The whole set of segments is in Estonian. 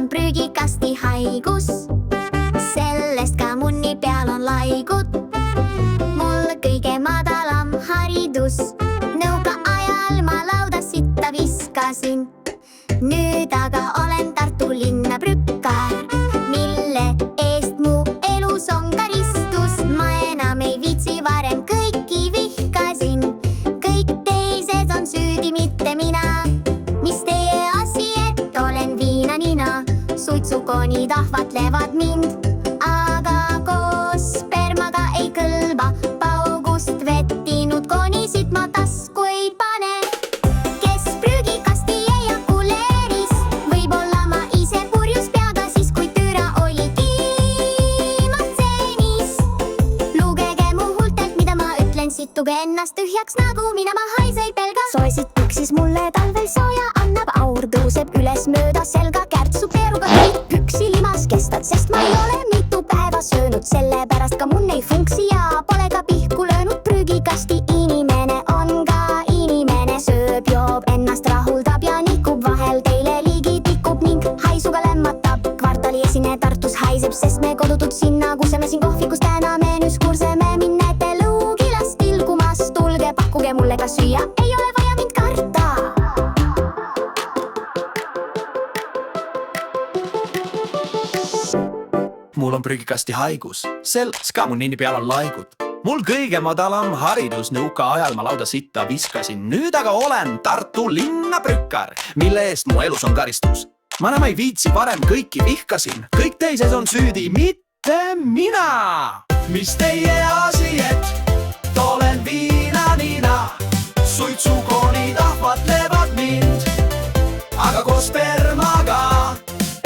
on prügikasti haigus, sellest ka munni peal on laigud. Mul kõige madalam haridus, nõukaajal ma lauda sitta viskasin. Nüüd aga olen Tartu linna prükkar, mille eest mu elus on karistus. Ma enam ei viitsi, varem kõiki vihkasin, kõik teised on süüdi, mitte mina. Mis teie asi, et olen viinanina, suitsukoonid ahvatlevad mind, aga koos spermaga ei kõlba. Paugust vettinud koonisid ma tasku ei pane. Kes prügikasti ejakuleeris, võib-olla ma ise purjus peaga siis, kui türa oli kiimatseenis. Lugege mu huultelt, mida ma ütlen, sittuge ennast tühjaks, nagu mina, ma haise ei pelga. Soesid püksis mulle talvel sooja annab, aur tõuseb üles mööda selga, kärtsu peeruga kõik püksi limas kestad, sest ma ei ole mitu päeva söönud, sellepärast ka mun ei funksi ja pole ka pihku löönud. Prügikasti inimene on ka inimene, sööb, joob, ennast rahuldab ja nikub, vahel teile ligi tikub ning haisuga lämmatab. Kvartali esine Tartus haiseb, sest me kodutud sinna kuseme siin kohvikus täna menüüs kurseme. Mind näete Luugilas tilgumas, tulge pakkuge mulle ka süüa, ei ole vaja mind karta. Mul on prügikasti haigus, selles ka mun nini peal on laigud. Mul kõige madalam haridus, nõukaajal ma lauda sitta viskasin. Nüüd aga olen Tartu linna prükkar, mille eest mu elus on karistus. Ma enam ei viitsi, varem kõiki vihkasin, kõik teised on süüdi, mitte mina. Mis teie asi, et olen viinanina, suitsukoonid ahvatlevad mind, aga koos spermaga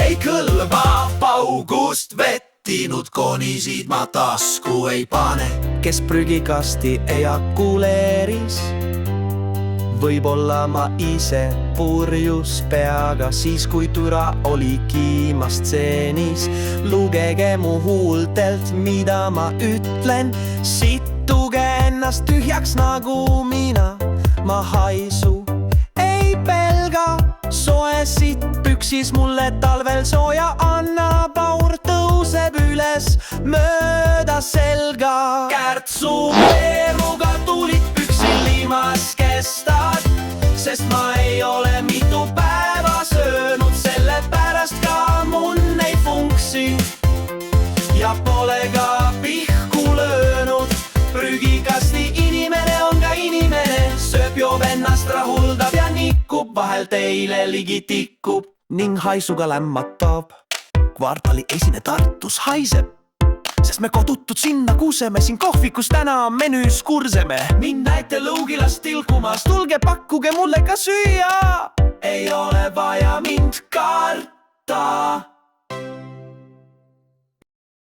ei kõlba. Paugust vettinud koonisid ma tasku ei pane. Kes prügikasti ejakuleeris, võib-olla ma ise purjus peaga siis, kui türa oli kiimastseenis. Lugege mu huultelt, mida ma ütlen, sittuge ennast tühjaks, nagu mina, ma haisu ei pelga. Soe sitt püksis mulle talvel sooja annab, aur tõuseb üles mööda selga. Kärtsu peeruga tulid püksil limas kestad, sest ma ei ole mitu päeva söönud, sellepärast ka mun ei funksi ja pole ka pihku löönud. Prügikasti inimene on ka inimene, sööb, joob, ennast rahuldab ja nikub, vahel teile ligi tikub ning haisuga lämmatab. Kvartali esine Tartus haiseb, sest me kodutud sinna kuseme siin kohvikus täna menüüs kurseme. Mind näite Luugilas tilkumas, tulge pakkuge mulle ka süüa, ei ole vaja mind karta.